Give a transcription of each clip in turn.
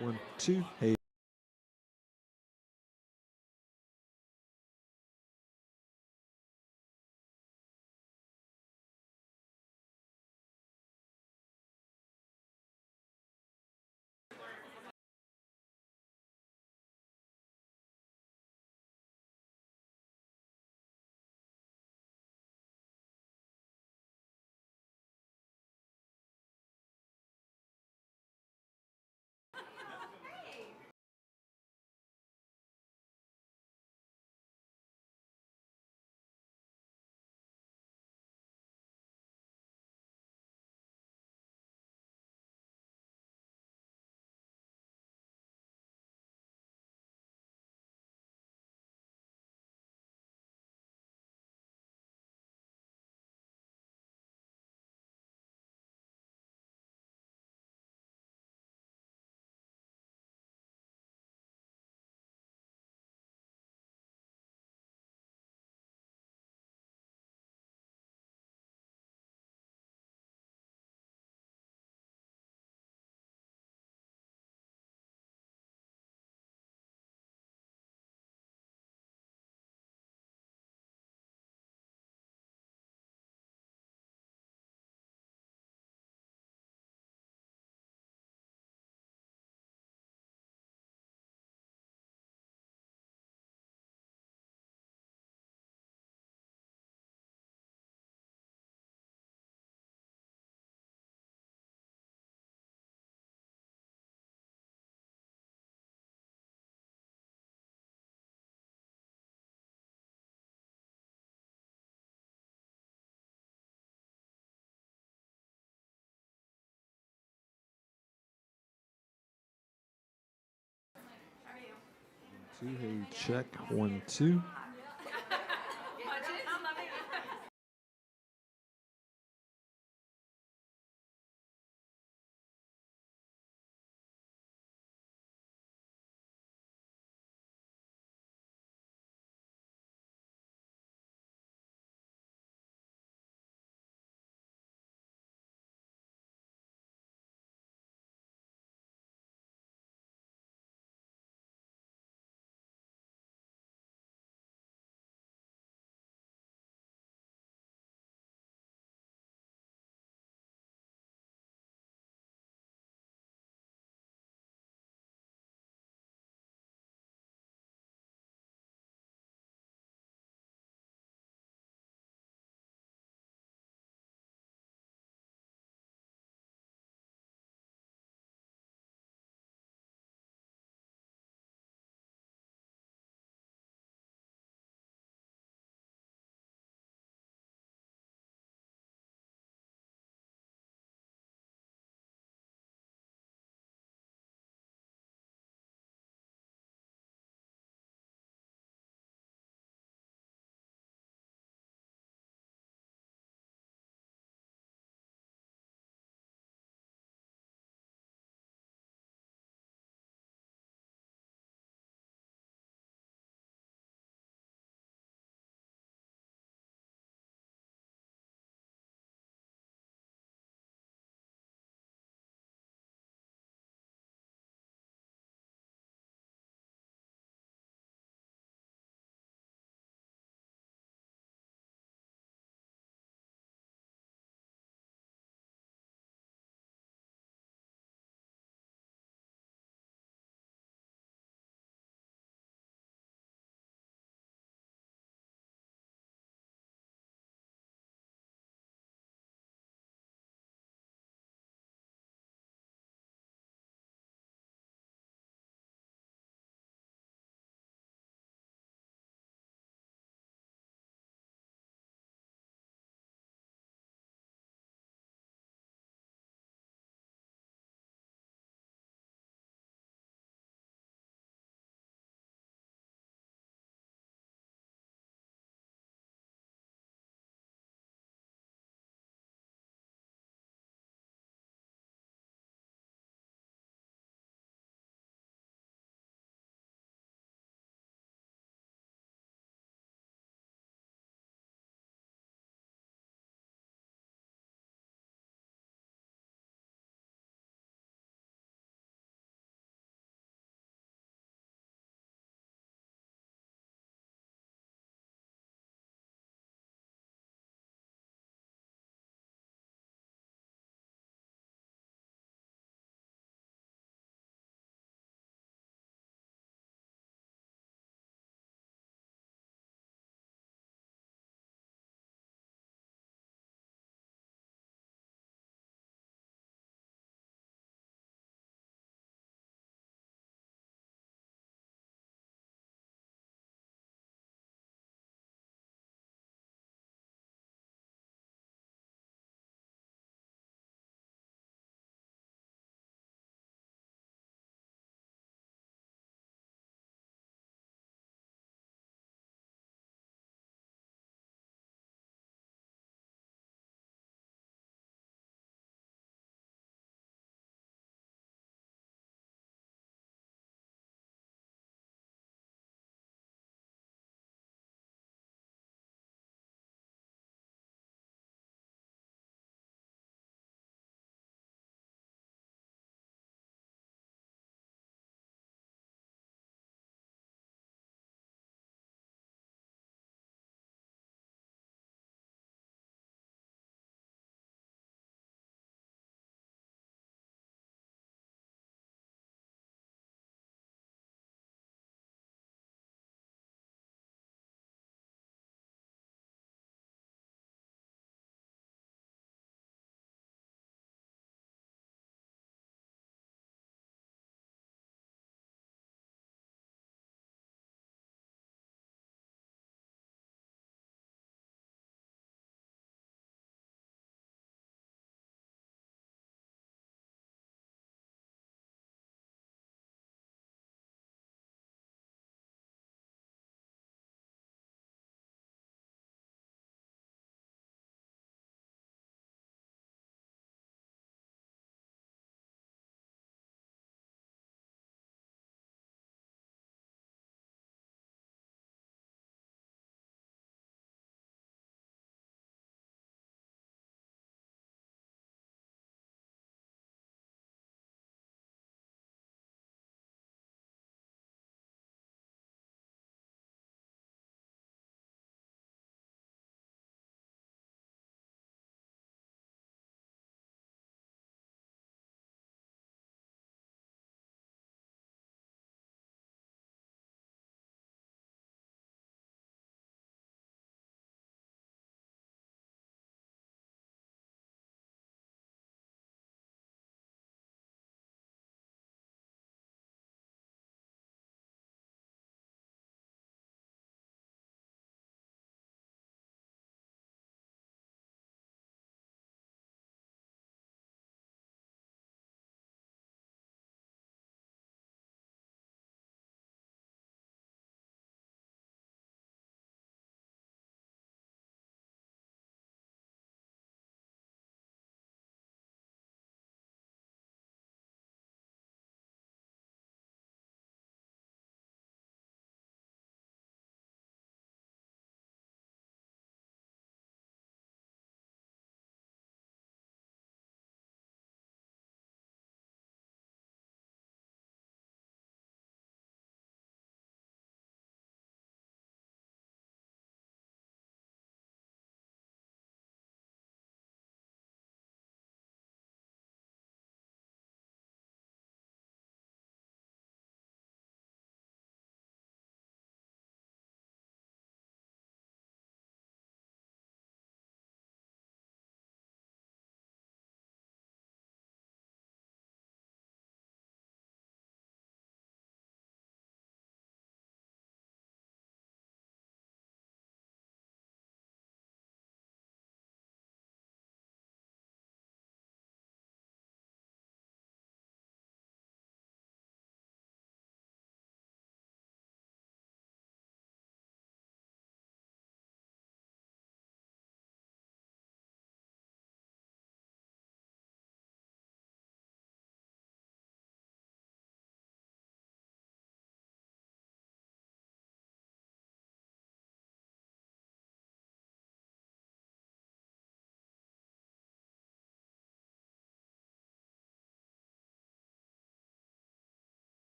1, 2. Hey. Two, hey, check. 1, 2.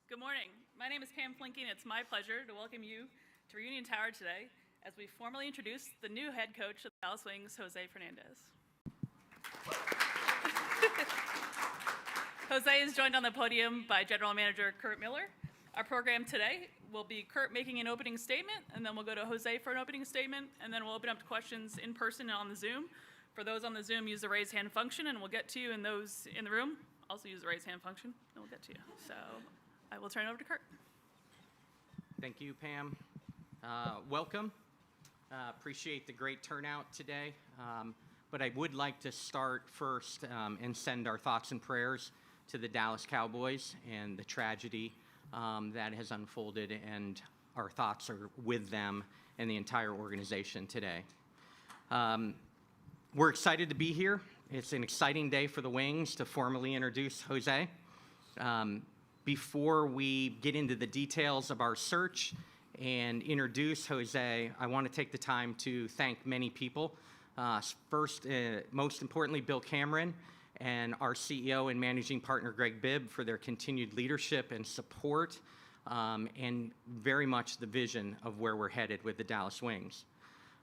Good morning. My name is Pam Flinking, and it's my pleasure to welcome you to Reunion Tower today as we formally introduce the new head coach of the Dallas Wings, Jose Fernandez. Jose is joined on the podium by General Manager Kurt Miller. Our program today will be Kurt making an opening statement, and then we'll go to Jose for an opening statement, and then we'll open up to questions in person and on the Zoom. For those on the Zoom, use the raise hand function, and we'll get to you, and those in the room also use the raise hand function, and we'll get to you. So I will turn it over to Kurt. Thank you, Pam. Welcome. Appreciate the great turnout today. But I would like to start first and send our thoughts and prayers to the Dallas Cowboys and the tragedy that has unfolded, and our thoughts are with them and the entire organization today. We're excited to be here. It's an exciting day for the Wings to formally introduce Jose. Before we get into the details of our search and introduce Jose, I want to take the time to thank many people. First, most importantly, Bill Cameron and our CEO and managing partner, Greg Bibb, for their continued leadership and support, and very much the vision of where we're headed with the Dallas Wings.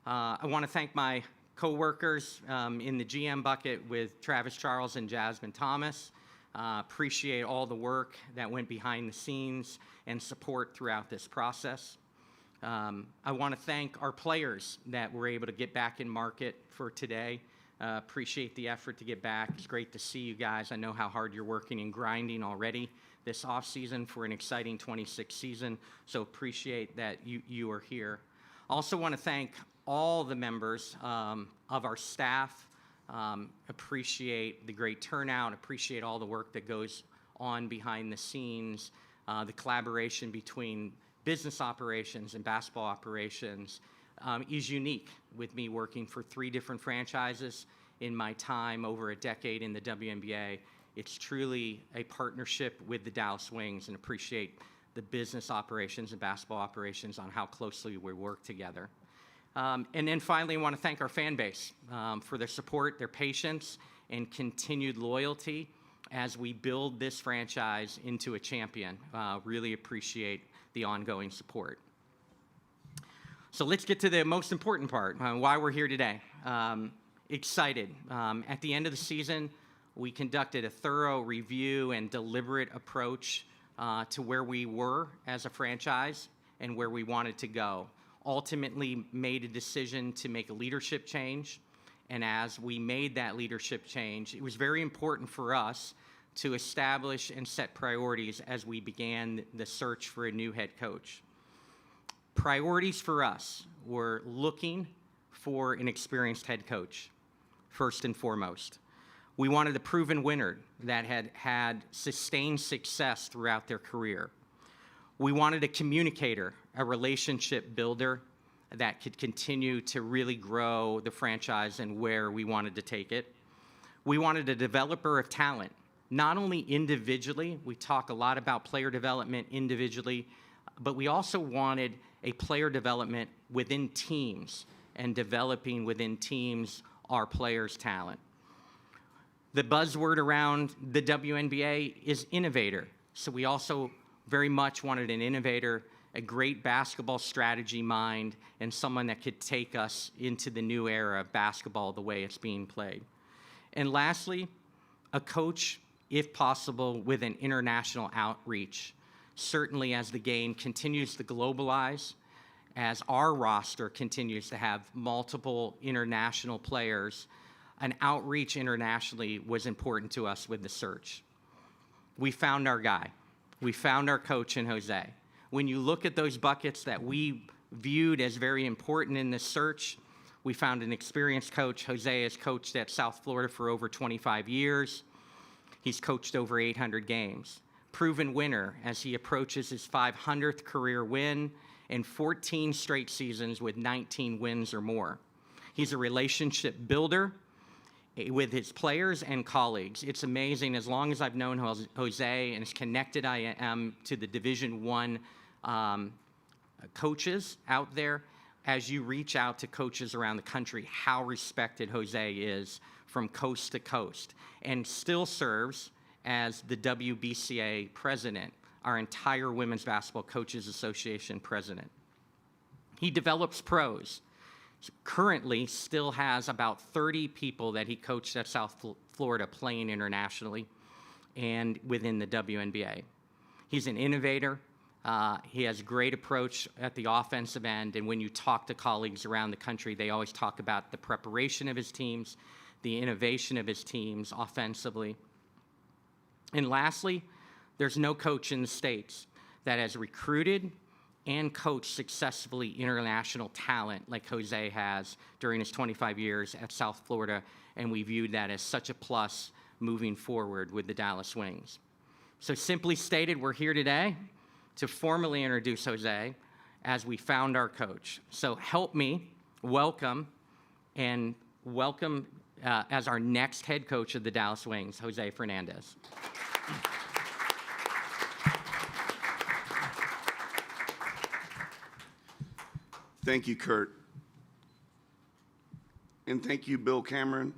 I want to thank my co-workers in the GM bucket with Travis Charles and Jasmine Thomas. Appreciate all the work that went behind the scenes and support throughout this process. I want to thank our players that were able to get back in market for today. Appreciate the effort to get back. It's great to see you guys. I know how hard you're working and grinding already this offseason for an exciting 26 season, so appreciate that you are here. Also want to thank all the members of our staff. Appreciate the great turnout, appreciate all the work that goes on behind the scenes, the collaboration between business operations and basketball operations is unique with me working for 3 different franchises in my time over a decade in the WNBA. It's truly a partnership with the Dallas Wings, and appreciate the business operations and basketball operations on how closely we work together. And then finally, I want to thank our fan base for their support, their patience, and continued loyalty as we build this franchise into a champion. Really appreciate the ongoing support. So let's get to the most important part, why we're here today. Excited. At the end of the season, we conducted a thorough review and deliberate approach to where we were as a franchise and where we wanted to go. Ultimately made a decision to make a leadership change, and as we made that leadership change, it was very important for us to establish and set priorities as we began the search for a new head coach. Priorities for us were looking for an experienced head coach, first and foremost. We wanted a proven winner that had had sustained success throughout their career. We wanted a communicator, a relationship builder that could continue to really grow the franchise and where we wanted to take it. We wanted a developer of talent, not only individually. We talk a lot about player development individually, but we also wanted a player development within teams and developing within teams our players' talent. The buzzword around the WNBA is innovator. So we also very much wanted an innovator, a great basketball strategy mind, and someone that could take us into the new era of basketball the way it's being played. And lastly, a coach, if possible, with an international outreach. Certainly as the game continues to globalize, as our roster continues to have multiple international players, an outreach internationally was important to us with the search. We found our guy. We found our coach in Jose. When you look at those buckets that we viewed as very important in this search, we found an experienced coach. Jose has coached at South Florida for over 25 years. He's coached over 800 games. Proven winner as he approaches his 500th career win and 14 straight seasons with 19 wins or more. He's a relationship builder with his players and colleagues. It's amazing, as long as I've known Jose and as connected I am to the Division I coaches out there, as you reach out to coaches around the country, how respected Jose is from coast to coast, and still serves as the WBCA president our entire Women's Basketball Coaches Association president. He develops pros. Currently still has about 30 people that he coached at South Florida playing internationally and within the WNBA. He's an innovator. He has a great approach at the offensive end, and when you talk to colleagues around the country, they always talk about the preparation of his teams, the innovation of his teams offensively. And lastly, there's no coach in the States that has recruited and coached successfully international talent like Jose has during his 25 years at South Florida, and we viewed that as such a plus moving forward with the Dallas Wings. So simply stated, we're here today to formally introduce Jose as we found our coach. So help me welcome as our next head coach of the Dallas Wings, Jose Fernandez. Thank you, Kurt. And thank you, Bill Cameron,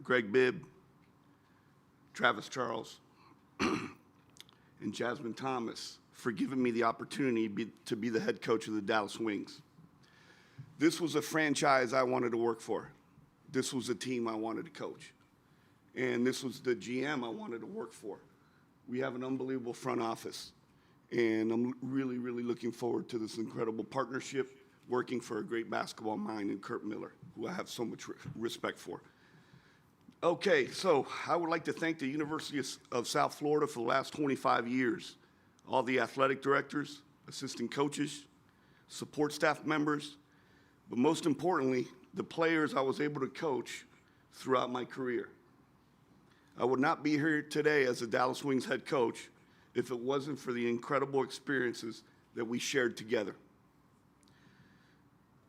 Greg Bibb, Travis Charles, and Jasmine Thomas for giving me the opportunity to be the head coach of the Dallas Wings. This was a franchise I wanted to work for. This was a team I wanted to coach. And this was the GM I wanted to work for. We have an unbelievable front office. And I'm really, really looking forward to this incredible partnership, working for a great basketball mind in Kurt Miller, who I have so much respect for. Okay, so I would like to thank the University of South Florida for the last 25 years. All the athletic directors, assistant coaches, support staff members, but most importantly, the players I was able to coach throughout my career. I would not be here today as a Dallas Wings head coach if it wasn't for the incredible experiences that we shared together.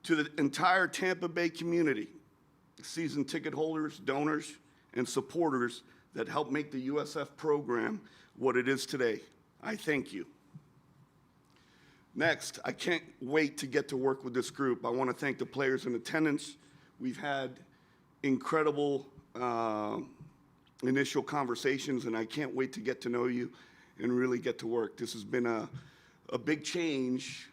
To the entire Tampa Bay community, season ticket holders, donors, and supporters that helped make the USF program what it is today, I thank you. Next, I can't wait to get to work with this group. I want to thank the players in attendance. We've had incredible initial conversations, and I can't wait to get to know you and really get to work. This has been a big change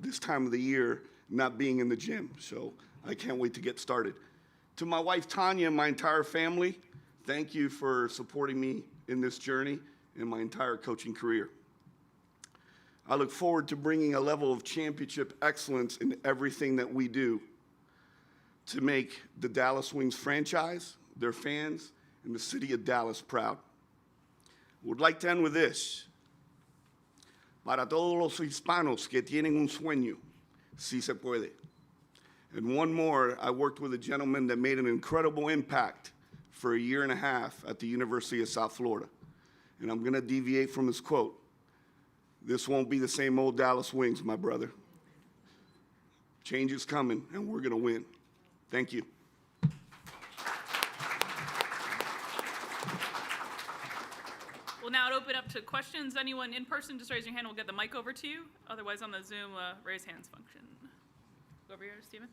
this time of the year, not being in the gym, so I can't wait to get started. To my wife, Tanya, and my entire family, thank you for supporting me in this journey and my entire coaching career. I look forward to bringing a level of championship excellence in everything that we do to make the Dallas Wings franchise, their fans, and the city of Dallas proud. Would like to end with this. Para todos los hispanos que tienen un sueño, sí se puede. And one more, I worked with a gentleman that made an incredible impact for a year and a half at the University of South Florida. And I'm going to deviate from his quote. This won't be the same old Dallas Wings, my brother. Change is coming, and we're going to win. Thank you. We'll now open up to questions. Anyone in person, just raise your hand. We'll get the mic over to you. Otherwise, on the Zoom, raise hands function. Go over here, Stephen.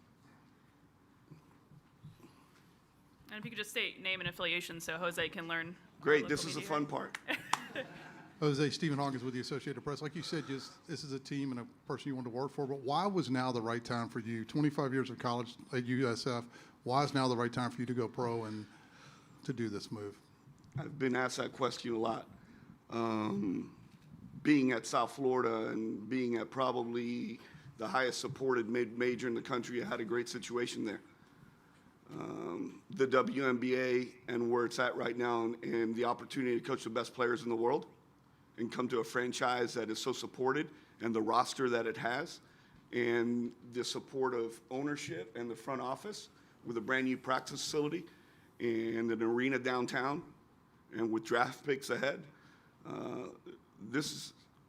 And if you could just state name and affiliation so Jose can learn. Great, this is the fun part. Jose, Stephen Hawkins with the Associated Press. Like you said, this is a team and a person you want to work for, but why was now the right time for you? 25 years of college at USF, why is now the right time for you to go pro and to do this move? I've been asked that question a lot. Being at South Florida and being at probably the highest supported mid-major in the country, I had a great situation there. The WNBA and where it's at right now and the opportunity to coach the best players in the world and come to a franchise that is so supported and the roster that it has and the support of ownership and the front office with a brand new practice facility and an arena downtown and with draft picks ahead,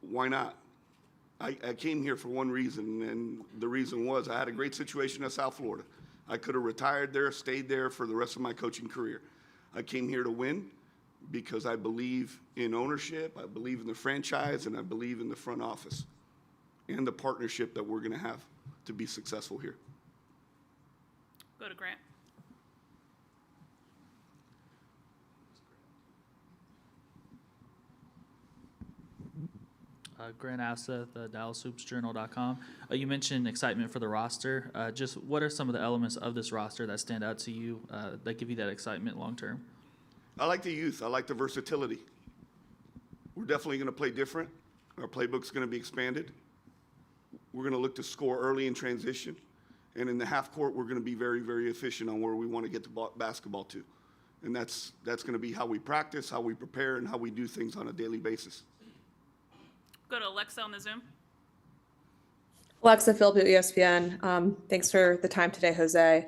why not? I came here for one reason, and the reason was I had a great situation at South Florida. I could have retired there, stayed there for the rest of my coaching career. I came here to win because I believe in ownership, I believe in the franchise, and I believe in the front office and the partnership that we're going to have to be successful here. Go to Grant. Grant Asseth, DallasHoopsJournal.com. You mentioned excitement for the roster. Just what are some of the elements of this roster that stand out to you that give you that excitement long term? I like the youth. I like the versatility. We're definitely going to play different. Our playbook's going to be expanded. We're going to look to score early in transition. And in the half court, we're going to be very, very efficient on where we want to get the basketball to. And that's going to be how we practice, how we prepare, and how we do things on a daily basis. Go to Alexa on the Zoom. Alexa Phillips, ESPN. Thanks for the time today, Jose.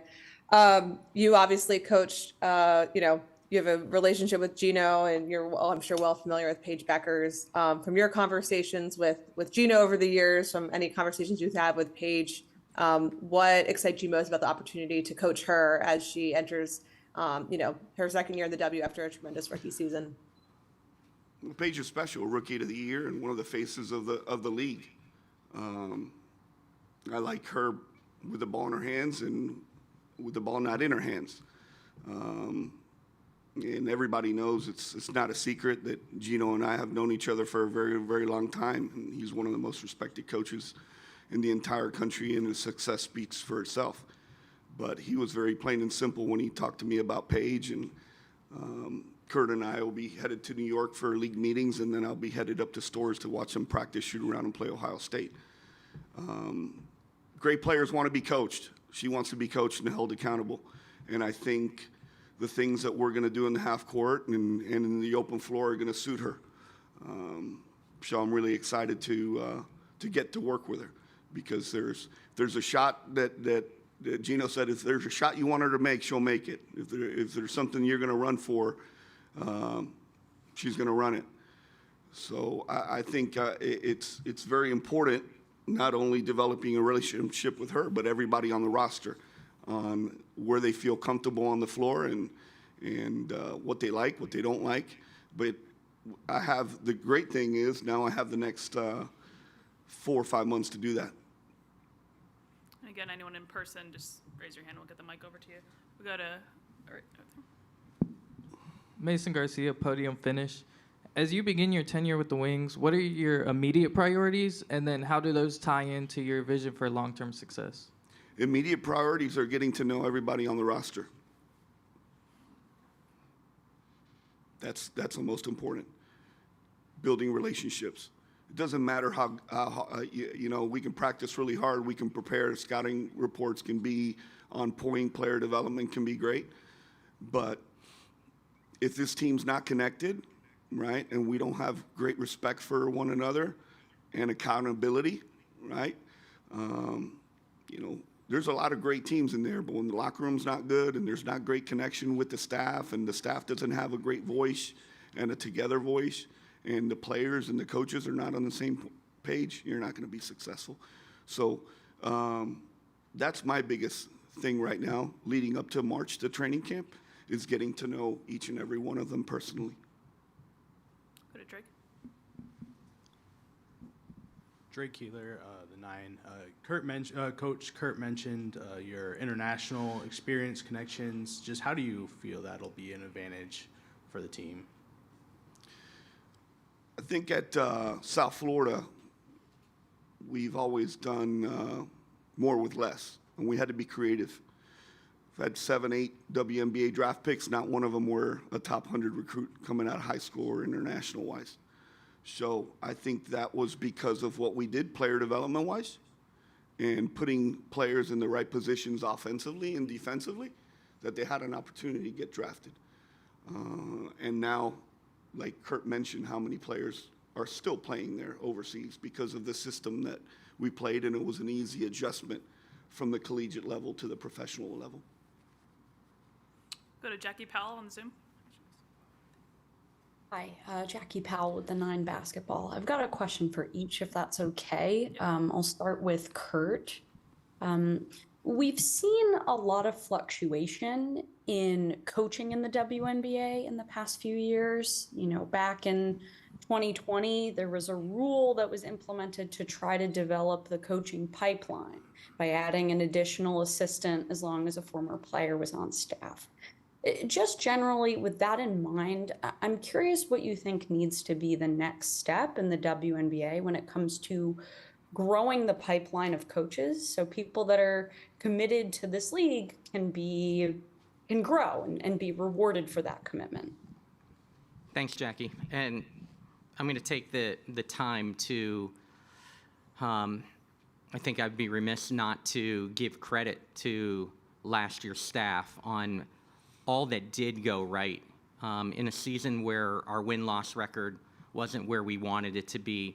You obviously coached, you have a relationship with Gino, and you're, I'm sure, well familiar with Paige Beckers. From your conversations with Gino over the years, from any conversations you've had with Paige, what excites you most about the opportunity to coach her as she enters, her second year in the W after a tremendous rookie season? Well, Paige is special, Rookie of the Year, and one of the faces of the league. I like her with the ball in her hands and with the ball not in her hands. And everybody knows it's not a secret that Gino and I have known each other for a very, very long time. And he's one of the most respected coaches in the entire country, and his success speaks for itself. But he was very plain and simple when he talked to me about Paige. And Kurt and I will be headed to New York for league meetings, and then I'll be headed up to Stores to watch them practice, shoot around, and play Ohio State. Great players want to be coached. She wants to be coached and held accountable. And I think the things that we're going to do in the half court and in the open floor are going to suit her. So I'm really excited to get to work with her, because there's a shot that Gino said, if there's a shot you want her to make, she'll make it. If there's something you're going to run for, she's going to run it. So I think it's very important, not only developing a relationship with her, but everybody on the roster, on where they feel comfortable on the floor and what they like, what they don't like. But the great thing is now I have the next 4 or 5 months to do that. And again, anyone in person, just raise your hand. We'll get the mic over to you. We go to, all right. Mason Garcia, podium finish. As you begin your tenure with the Wings, what are your immediate priorities, and then how do those tie into your vision for long-term success? Immediate priorities are getting to know everybody on the roster. That's the most important. Building relationships. It doesn't matter how we can practice really hard, we can prepare, scouting reports can be on point, player development can be great, but if this team's not connected, right, and we don't have great respect for one another and accountability, right, there's a lot of great teams in there, but when the locker room's not good and there's not great connection with the staff, and the staff doesn't have a great voice and a together voice, and the players and the coaches are not on the same page, you're not going to be successful. So that's my biggest thing right now, leading up to March to training camp, is getting to know each and every one of them personally. Go to Drake. Drake Keeler, the 9. Coach Kurt mentioned your international experience, connections. Just how do you feel that'll be an advantage for the team? I think at South Florida, we've always done more with less, and we had to be creative. We've had 7, 8 WNBA draft picks. Not one of them were a top 100 recruit coming out of high school or international-wise. So I think that was because of what we did player development-wise and putting players in the right positions offensively and defensively, that they had an opportunity to get drafted. And now, like Kurt mentioned, how many players are still playing there overseas because of the system that we played, and it was an easy adjustment from the collegiate level to the professional level. Go to Jackie Powell on Zoom. Hi, Jackie Powell with the 9 basketball. I've got a question for each, if that's okay. I'll start with Kurt. We've seen a lot of fluctuation in coaching in the WNBA in the past few years. Back in 2020, there was a rule that was implemented to try to develop the coaching pipeline by adding an additional assistant as long as a former player was on staff. Just generally, with that in mind, I'm curious what you think needs to be the next step in the WNBA when it comes to growing the pipeline of coaches, so people that are committed to this league can grow and be rewarded for that commitment. Thanks, Jackie. And I'm going to take the time to, I think I'd be remiss not to give credit to last year's staff on all that did go right. In a season where our win-loss record wasn't where we wanted it to be,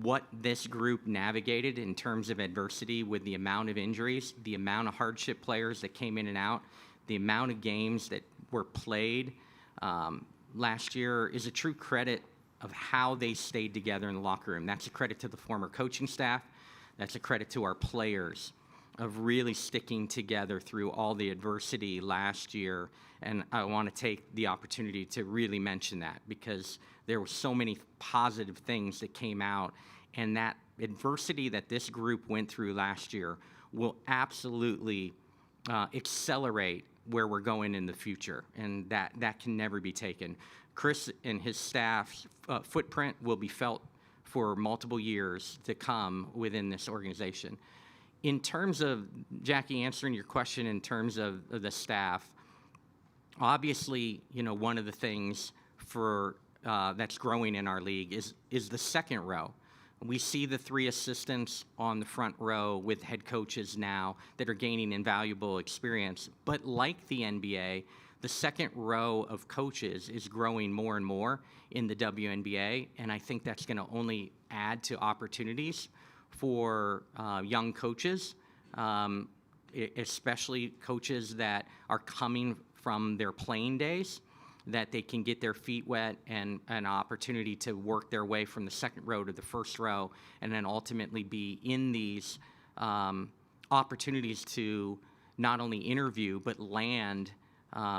what this group navigated in terms of adversity with the amount of injuries, the amount of hardship players that came in and out, the amount of games that were played last year is a true credit of how they stayed together in the locker room. That's a credit to the former coaching staff. That's a credit to our players of really sticking together through all the adversity last year. And I want to take the opportunity to really mention that because there were so many positive things that came out. And that adversity that this group went through last year will absolutely accelerate where we're going in the future. And that can never be taken. Chris and his staff's footprint will be felt for multiple years to come within this organization. In terms of, Jackie, answering your question in terms of the staff, obviously, one of the things for that's growing in our league is the second row. We see the 3 assistants on the front row with head coaches now that are gaining invaluable experience. But like the NBA, the second row of coaches is growing more and more in the WNBA, and I think that's going to only add to opportunities for young coaches, especially coaches that are coming from their playing days, that they can get their feet wet and an opportunity to work their way from the second row to the first row, and then ultimately be in these opportunities to not only interview but land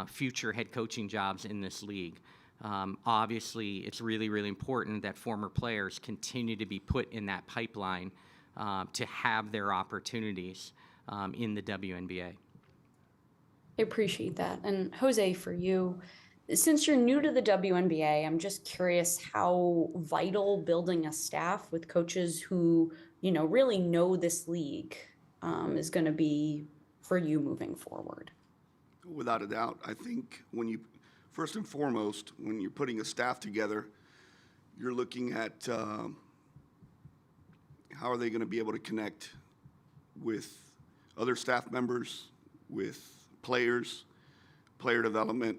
future head coaching jobs in this league. Obviously, it's really, really important that former players continue to be put in that pipeline to have their opportunities in the WNBA. I appreciate that. And Jose, for you, since you're new to the WNBA, I'm just curious how vital building a staff with coaches who, really know this league is going to be for you moving forward. Without a doubt. I think first and foremost, when you're putting a staff together, you're looking at how are they going to be able to connect with other staff members, with players, player development,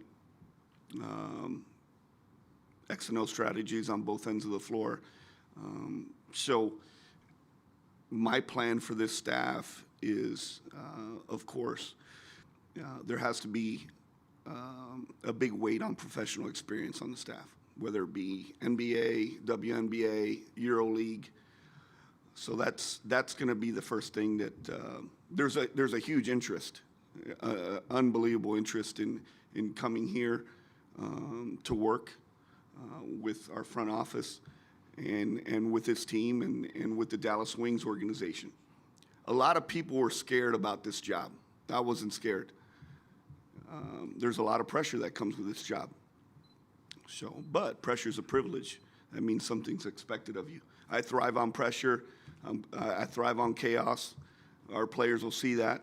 X and O strategies on both ends of the floor. So my plan for this staff is, of course, there has to be a big weight on professional experience on the staff, whether it be NBA, WNBA, EuroLeague. So that's going to be the first thing that there's a huge interest, unbelievable interest in coming here to work with our front office and with this team and with the Dallas Wings organization. A lot of people were scared about this job. I wasn't scared. There's a lot of pressure that comes with this job. But pressure is a privilege. That means something's expected of you. I thrive on pressure. I thrive on chaos. Our players will see that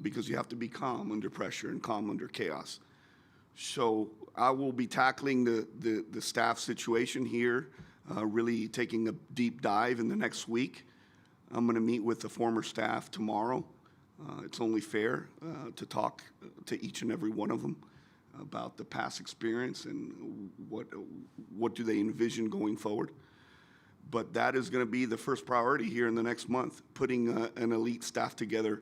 because you have to be calm under pressure and calm under chaos. So I will be tackling the staff situation here, really taking a deep dive in the next week. I'm going to meet with the former staff tomorrow. It's only fair to talk to each and every one of them about the past experience and what do they envision going forward. But that is going to be the first priority here in the next month, putting an elite staff together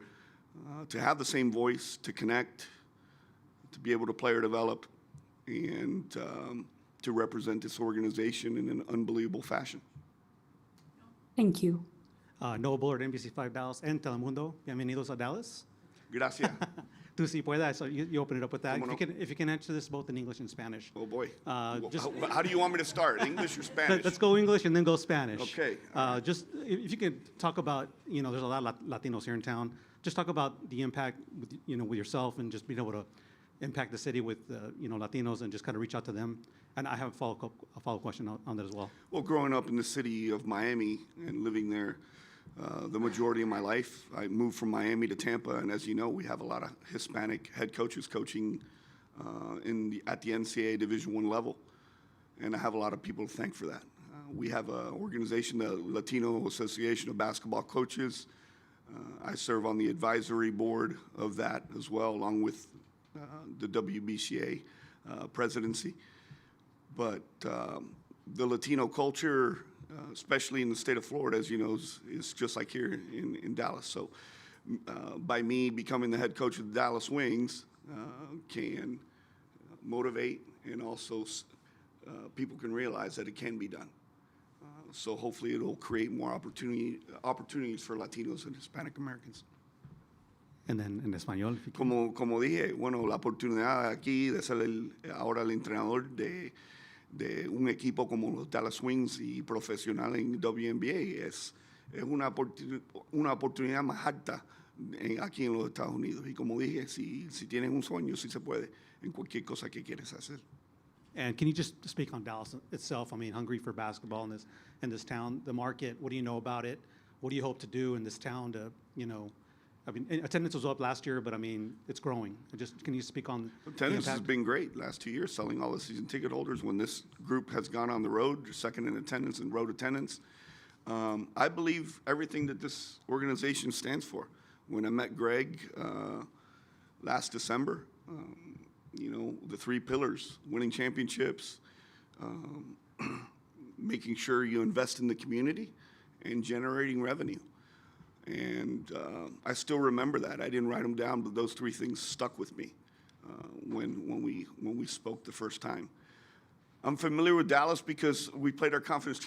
to have the same voice, to connect, to be able to player develop, and to represent this organization in an unbelievable fashion. Thank you. Noah Bullard, NBC5 Dallas and Telemundo. Bienvenidos a Dallas. Gracias. Tú si puedas, so you open it up with that. Cómo no. If you can answer this both in English and Spanish. Oh boy. Just How do you want me to start? English or Spanish? let's go English and then go Spanish. Okay. Just if you could talk about, there's a lot of Latinos here in town. Just talk about the impact with yourself and just being able to impact the city with, Latinos and just kind of reach out to them? And I have a follow-up question on that as well. Well, growing up in the city of Miami and living there the majority of my life, I moved from Miami to Tampa, and as you know, we have a lot of Hispanic head coaches coaching at the NCAA Division I level, and I have a lot of people to thank for that. We have an organization, the Latino Association of Basketball Coaches. I serve on the advisory board of that as well, along with the WBCA presidency. But the Latino culture, especially in the state of Florida, as you know, is just like here in Dallas. So by me becoming the head coach of the Dallas Wings can motivate, and also people can realize that it can be done. So hopefully it'll create more opportunities for Latinos and Hispanic Americans. And then en español. Como dije, bueno, la oportunidad aquí de ser ahora el entrenador de un equipo como los Dallas Wings y profesional en WNBA es una oportunidad más alta aquí en los Estados Unidos. Y como dije, si tienes un sueño, sí se puede en cualquier cosa que quieres hacer. And can you just speak on Dallas itself? I mean, hungry for basketball in this town, the market. What do you know about it? What do you hope to do in this town to, I mean, attendance was up last year, but I mean, it's growing. Can you speak on attendance has been great last 2 years, selling all the season ticket holders. When this group has gone on the road, second in attendance and road attendance. I believe everything that this organization stands for. When I met Greg last December, the 3 pillars: winning championships, making sure you invest in the community, and generating revenue. And I still remember that. I didn't write them down, but those 3 things stuck with me when we spoke the first time. I'm familiar with Dallas because we played our conference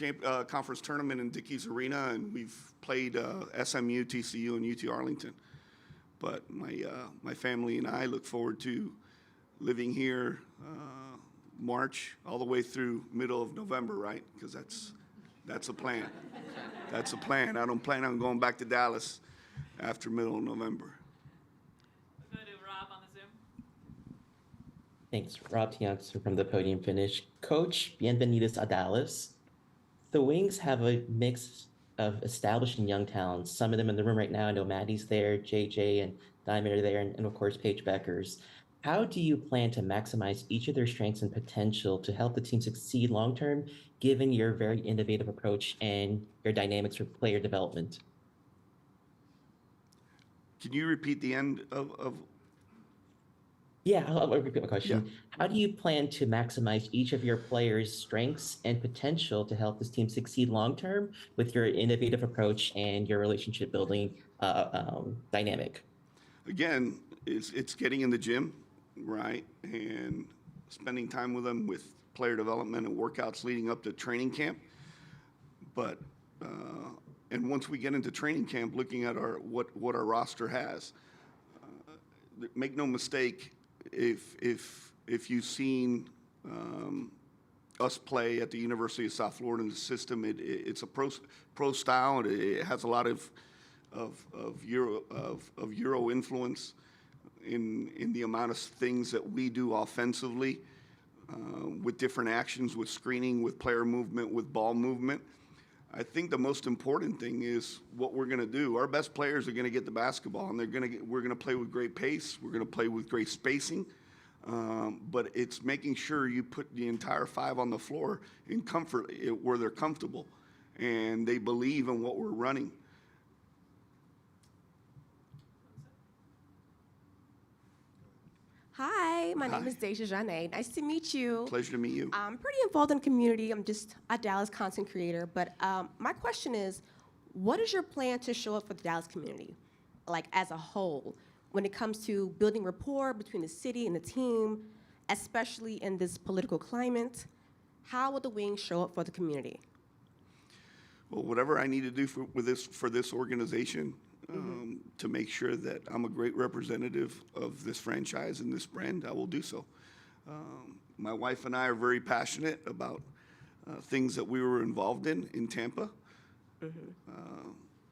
tournament in Dickies Arena, and we've played SMU, TCU, and UT Arlington. But my family and I look forward to living here March all the way through middle of November, right? Because that's a plan. That's a plan. I don't plan on going back to Dallas after middle of November. Let's go to Rob on the Zoom. Thanks. Rob Tianx from the Podium Finish. Coach, bienvenidos a Dallas. The Wings have a mix of established and young talents. Some of them in the room right now. I know Maddie's there, JJ and Diamond are there, and of course, Paige Beckers. How do you plan to maximize each of their strengths and potential to help the team succeed long-term, given your very innovative approach and your dynamics for player development? Can you repeat the end of? Yeah, I'll repeat my question. Yeah. How do you plan to maximize each of your players' strengths and potential to help this team succeed long-term with your innovative approach and your relationship building dynamic? Again, it's getting in the gym, right, and spending time with them with player development and workouts leading up to training camp. But and once we get into training camp, looking at what our roster has, make no mistake, if you've seen us play at the University of South Florida in the system, it's a pro style, and it has a lot of Euro influence in the amount of things that we do offensively with different actions, with screening, with player movement, with ball movement. I think the most important thing is what we're going to do. Our best players are going to get the basketball, and we're going to play with great pace. We're going to play with great spacing. But it's making sure you put the entire 5 on the floor in comfort, where they're comfortable, and they believe in what we're running. Hi, my name is Deja Janae. Nice to meet you. Pleasure to meet you. I'm pretty involved in the community. I'm just a Dallas content creator. But my question is, what is your plan to show up for the Dallas community, like as a whole, when it comes to building rapport between the city and the team, especially in this political climate? How will the Wings show up for the community? Well, whatever I need to do for this organization, to make sure that I'm a great representative of this franchise and this brand, I will do so. My wife and I are very passionate about things that we were involved in Tampa.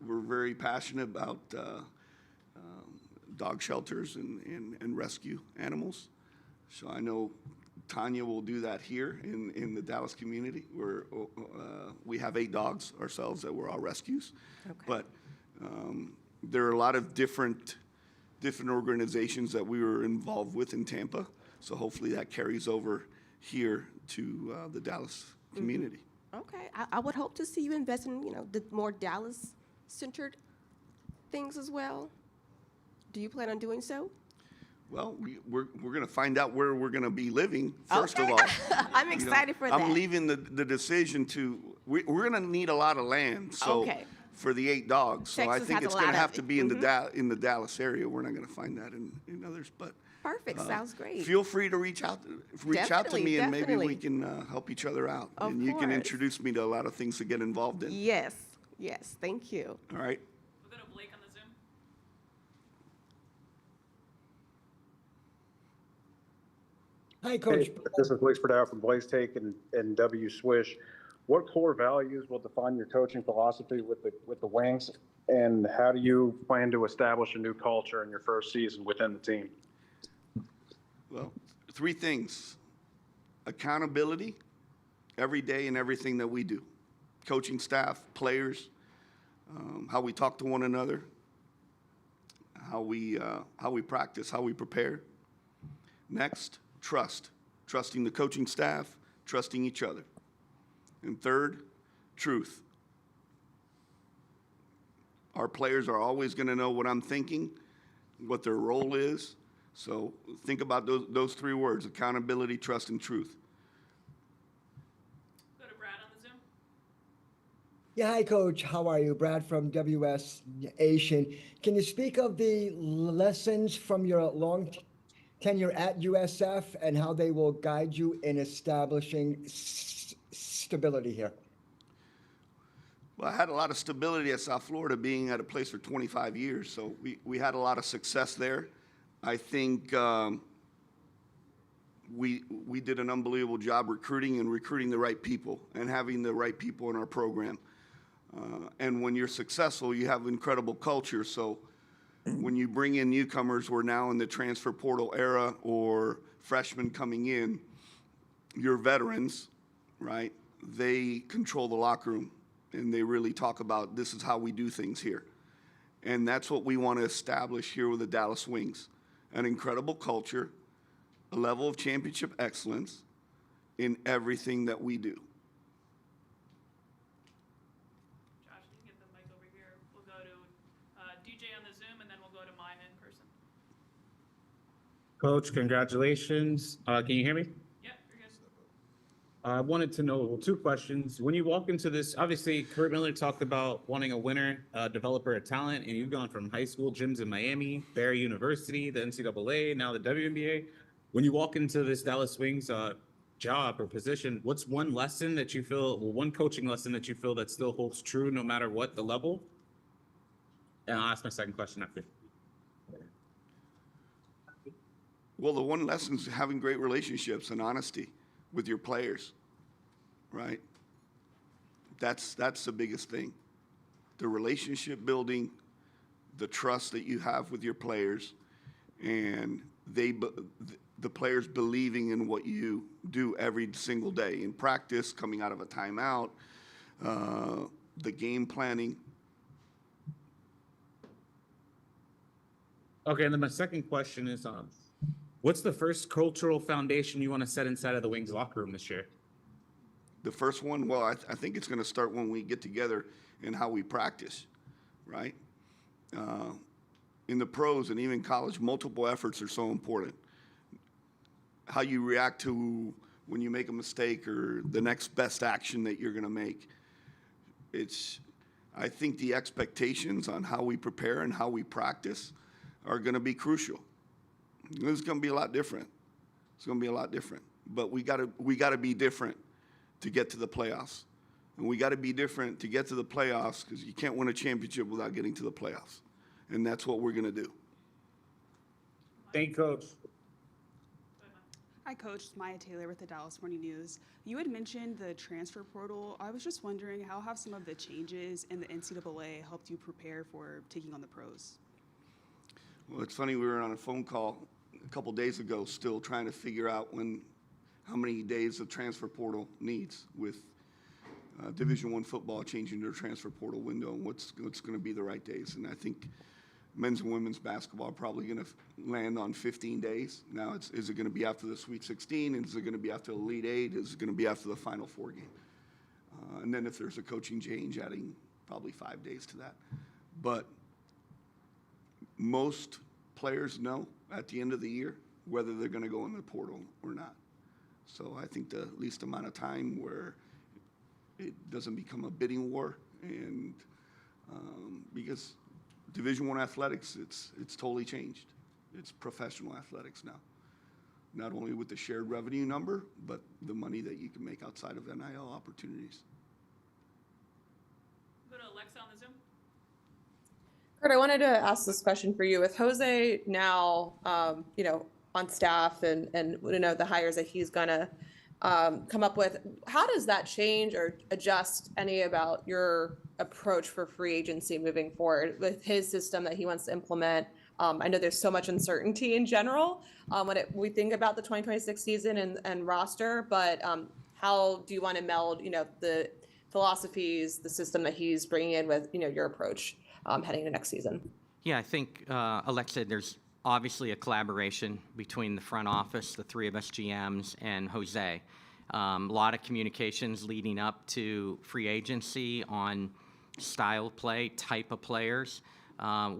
We're very passionate about dog shelters and rescue animals. So I know Tanya will do that here in the Dallas community, where we have 8 dogs ourselves that were all rescues. Okay. But there are a lot of different organizations that we were involved with in Tampa. So hopefully that carries over here to the Dallas community. Okay, I would hope to see you invest in, the more Dallas-centered things as well. Do you plan on doing so? Well, we're going to find out where we're going to be living, first of all. I'm excited for that. I'm leaving the decision to, we're going to need a lot of land. So Okay. for the 8 dogs. So I Texas think has it's a going to lot have of to it. be in the Dallas area. We're not going to find that in others, but. Perfect, sounds great. Feel free to reach out to me, and maybe we Definitely. can help each other out. Of And you can course. introduce me to a lot of things to get involved in. Yes, thank you. All right? We'll go to Blake on the Zoom. Hi, Coach. This is Blake Spadao from Blaze Take and W Swish. What core values will define your coaching philosophy with the Wings, and how do you plan to establish a new culture in your first season within the team? Well, 3 things. Accountability every day in everything that we do. Coaching staff, players, how we talk to one another, how we practice, how we prepare. Next, trust. Trusting the coaching staff, trusting each other. And third, truth. Our players are always going to know what I'm thinking, what their role is. So think about those 3 words: accountability, trust, and truth. Go to Brad on the Zoom. Yeah, hi, Coach. How are you? Brad from WS Asian. Can you speak of the lessons from your long tenure at USF and how they will guide you in establishing stability here? Well, I had a lot of stability at South Florida, being at a place for 25 years. So we had a lot of success there. I think we did an unbelievable job recruiting the right people and having the right people in our program. And when you're successful, you have incredible culture. So when you bring in newcomers, we're now in the transfer portal era, or freshmen coming in, your veterans, right? They control the locker room, and they really talk about, this is how we do things here. And that's what we want to establish here with the Dallas Wings. An incredible culture, a level of championship excellence in everything that we do. Josh, you can get the mic over here. We'll go to DJ on the Zoom, and then we'll go to mine in person. Coach, congratulations. Can you hear me? Yep, you're good. I wanted to know 2 questions. When you walk into this, obviously, Kurt Miller talked about wanting a winner, developer of talent, and you've gone from high school gyms in Miami, Barry University, the NCAA, now the WNBA. When you walk into this Dallas Wings job or position, what's one lesson that you feel, one coaching lesson that you feel that still holds true no matter what the level? And I'll ask my second question after. Well, the one lesson is having great relationships and honesty with your players, right? That's the biggest thing. The relationship building, the trust that you have with your players, and the players believing in what you do every single day in practice, coming out of a timeout, the game planning. Okay, and then my second question is, what's the first cultural foundation you want to set inside of the Wings locker room this year? The first one, well, I think it's going to start when we get together and how we practice, right? In the pros and even college, multiple efforts are so important. How you react to when you make a mistake or the next best action that you're going to make. I think the expectations on how we prepare and how we practice are going to be crucial. It's going to be a lot different. It's going to be a lot different. But we got to be different to get to the playoffs. And we got to be different to get to the playoffs, because you can't win a championship without getting to the playoffs. And that's what we're going to do. Thank you, Coach. Hi, Coach. It's Maya Taylor with the Dallas Morning News. You had mentioned the transfer portal. I was just wondering, how have some of the changes in the NCAA helped you prepare for taking on the pros? Well, it's funny, we were on a phone call a couple days ago, still trying to figure out how many days the transfer portal needs with Division I football changing their transfer portal window and what's going to be the right days. And I think men's and women's basketball are probably going to land on 15 days. Now, is it going to be after the Sweet 16? Is it going to be after the Elite Eight? Is it going to be after the Final Four game? And then if there's a coaching change, adding probably 5 days to that. But most players know at the end of the year whether they're going to go in the portal or not. So I think the least amount of time where it doesn't become a bidding war, and because Division I athletics, it's totally changed. It's professional athletics now. Not only with the shared revenue number, but the money that you can make outside of NIL opportunities. Go to Alexa on the Zoom. Kurt, I wanted to ask this question for you. With Jose now, on staff and the hires that he's gonna come up with, how does that change or adjust any about your approach for free agency moving forward with his system that he wants to implement? I know there's so much uncertainty in general when we think about the 2026 season and roster, but how do you want to meld, the philosophies, the system that he's bringing in with, your approach heading into next season? Yeah, I think, Alexa, there's obviously a collaboration between the front office, the three of us GMs, and Jose. A lot of communications leading up to free agency on style of play, type of players.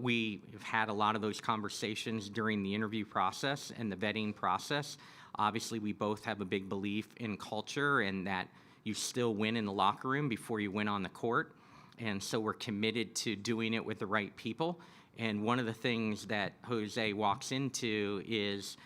We have had a lot of those conversations during the interview process and the vetting process. Obviously, we both have a big belief in culture and that you still win in the locker room before you win on the court. And so we're committed to doing it with the right people. And one of the things that Jose walks into is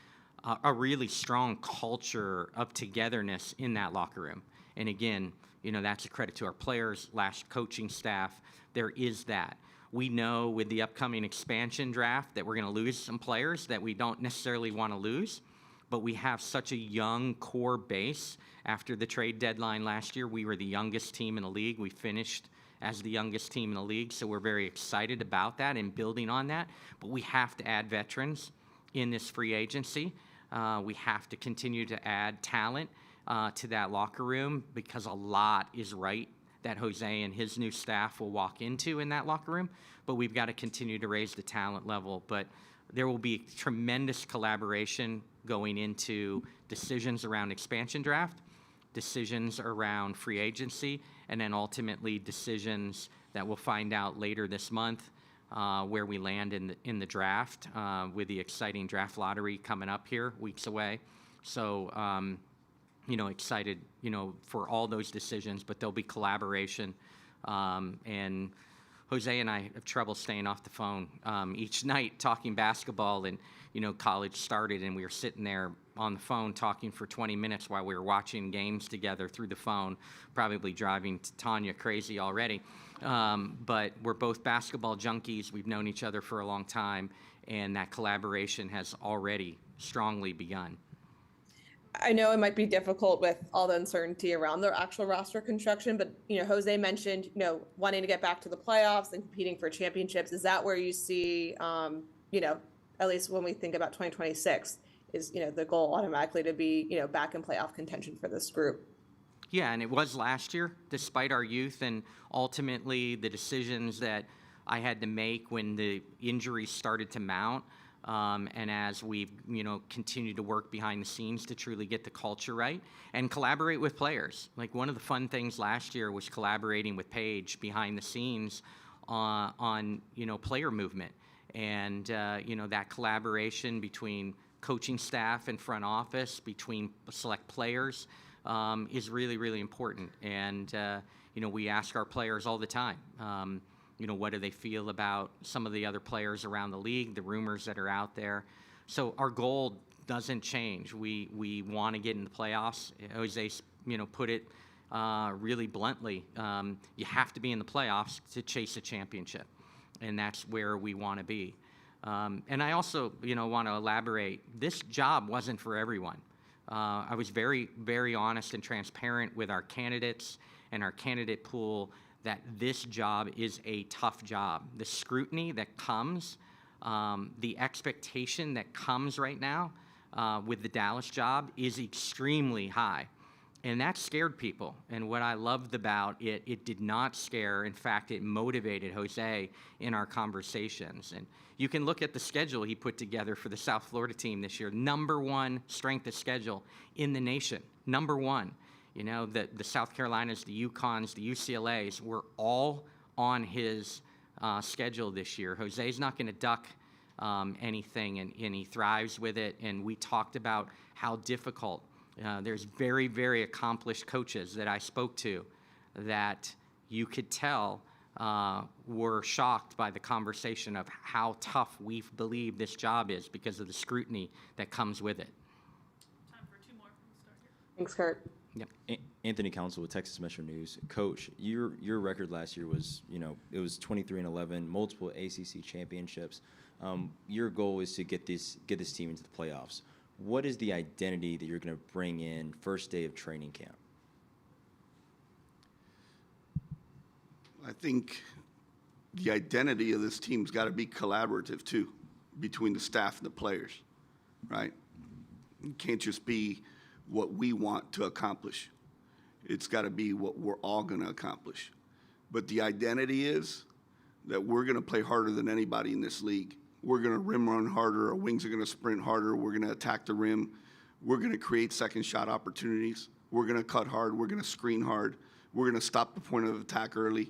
a really strong culture of togetherness in that locker room. And again, that's a credit to our players, coaching staff. There is that. We know with the upcoming expansion draft that we're going to lose some players that we don't necessarily want to lose, but we have such a young core base. After the trade deadline last year, we were the youngest team in the league. We finished as the youngest team in the league, so we're very excited about that and building on that. But we have to add veterans in this free agency. We have to continue to add talent to that locker room because a lot is right that Jose and his new staff will walk into in that locker room, but we've got to continue to raise the talent level. But there will be tremendous collaboration going into decisions around expansion draft, decisions around free agency, and then ultimately decisions that we'll find out later this month where we land in the draft with the exciting draft lottery coming up here weeks away. So, excited, for all those decisions, but there'll be collaboration. And Jose and I have trouble staying off the phone each night talking basketball. And, college started and we were sitting there on the phone talking for 20 minutes while we were watching games together through the phone, probably driving Tanya crazy already. But we're both basketball junkies. We've known each other for a long time, and that collaboration has already strongly begun. I know it might be difficult with all the uncertainty around the actual roster construction, but Jose mentioned wanting to get back to the playoffs and competing for championships. Is that where you see, at least when we think about 2026, is the goal automatically to be back in playoff contention for this group? Yeah, and it was last year, despite our youth and ultimately the decisions that I had to make when the injuries started to mount. And as we've, continued to work behind the scenes to truly get the culture right and collaborate with players. Like one of the fun things last year was collaborating with Paige behind the scenes on player movement. And, that collaboration between coaching staff and front office, between select players, is really, really important. And, we ask our players all the time, what do they feel about some of the other players around the league, the rumors that are out there. So our goal doesn't change. We want to get in the playoffs. Jose, put it really bluntly. You have to be in the playoffs to chase a championship, and that's where we want to be. And I also, want to elaborate. This job wasn't for everyone. I was very, very honest and transparent with our candidates and our candidate pool that this job is a tough job. The scrutiny that comes The expectation that comes right now with the Dallas job is extremely high. And that scared people. And what I loved about it, it did not scare. In fact, it motivated Jose in our conversations. And you can look at the schedule he put together for the South Florida team this year. #1 strength of schedule in the nation. #1. You know, the South Carolinas, the UConns, the UCLAs were all on his schedule this year. Jose's not going to duck anything, and he thrives with it. And we talked about how difficult. There's very, very accomplished coaches that I spoke to that you could tell were shocked by the conversation of how tough we believe this job is because of the scrutiny that comes with it. Time for 2 more. We'll start here. Thanks, Kurt. Yep. Anthony Council with Texas Metro News. Coach, your record last year was, it was 23-11, multiple ACC championships. Your goal is to get this team into the playoffs. What is the identity that you're going to bring in first day of training camp? I think the identity of this team's got to be collaborative too, between the staff and the players, right? It can't just be what we want to accomplish. It's got to be what we're all going to accomplish. But the identity is that we're going to play harder than anybody in this league. We're going to rim run harder. Our wings are going to sprint harder. We're going to attack the rim. We're going to create second shot opportunities. We're going to cut hard. We're going to screen hard. We're going to stop the point of attack early.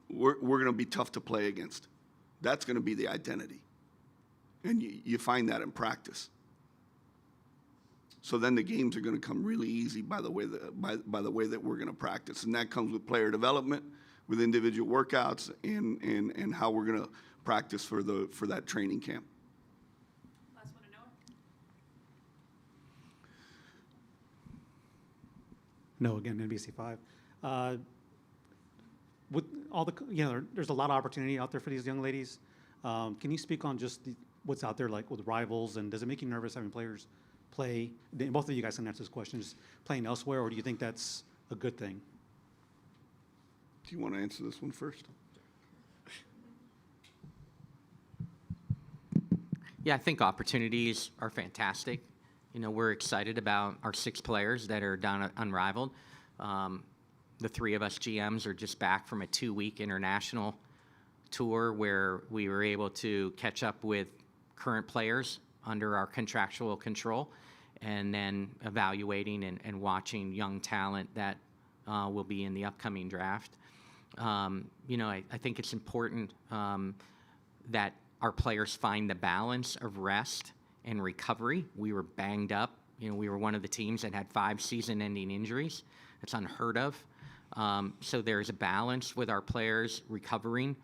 We're going to be tough to play against. That's going to be the identity. And you find that in practice. So then the games are going to come really easy by the way that we're going to practice. And that comes with player development, with individual workouts, and how we're going to practice for that training camp. Last one to Noah. No, again, NBC5. With all the, there's a lot of opportunity out there for these young ladies. Can you speak on just what's out there, like with rivals, and does it make you nervous having players play? Both of you guys can answer this question. Just playing elsewhere, or do you think that's a good thing? Do you want to answer this one first? Yeah, I think opportunities are fantastic. We're excited about our 6 players that are down at Unrivaled. The 3 of us GMs are just back from a 2-week international tour where we were able to catch up with current players under our contractual control, and then evaluating and watching young talent that will be in the upcoming draft. I think it's important that our players find the balance of rest and recovery. We were banged up. We were one of the teams that had 5 season-ending injuries. It's unheard of. So there's a balance with our players recovering,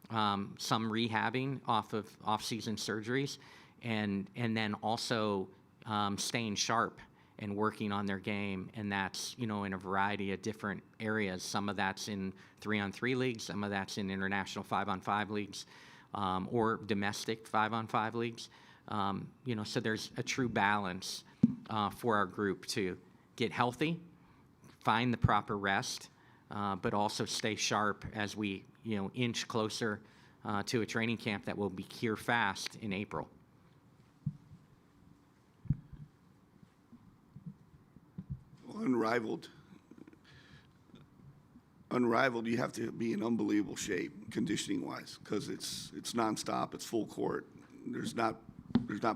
some rehabbing off of off-season surgeries, and then also staying sharp and working on their game. And that's, in a variety of different areas. Some of that's in 3-on-3 leagues, some of that's in international 5-on-5 leagues, or domestic 5-on-5 leagues. So there's a true balance for our group to get healthy, find the proper rest, but also stay sharp as we, inch closer to a training camp that will be here fast in April. Unrivaled, you have to be in unbelievable shape, conditioning-wise, because it's nonstop. It's full court. There's not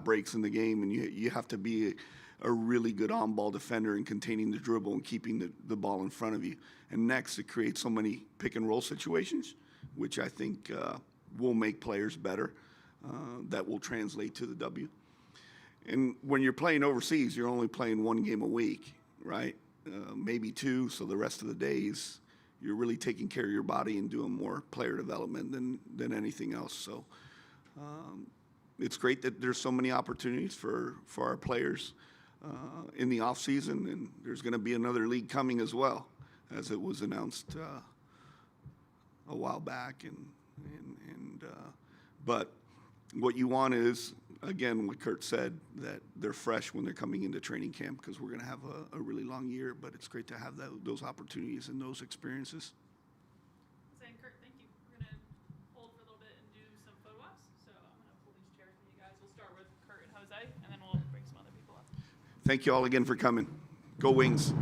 breaks in the game, and you have to be a really good on-ball defender in containing the dribble and keeping the ball in front of you. And next, it creates so many pick-and-roll situations, which I think will make players better. That will translate to the W. And when you're playing overseas, you're only playing 1 game a week, right? Maybe 2, so the rest of the days you're really taking care of your body and doing more player development than anything else. So it's great that there's so many opportunities for our players in the off season, and there's going to be another league coming as well, as it was announced a while back. But what you want is, again, what Kurt said, that they're fresh when they're coming into training camp, because we're going to have a really long year. But it's great to have those opportunities and those experiences. Jose and Kurt, thank you. We're going to hold for a little bit and do some photo ops. So I'm going to pull start with Kurt and Jose, and then we'll bring some other people up. Thank you all again for coming. Go Wings.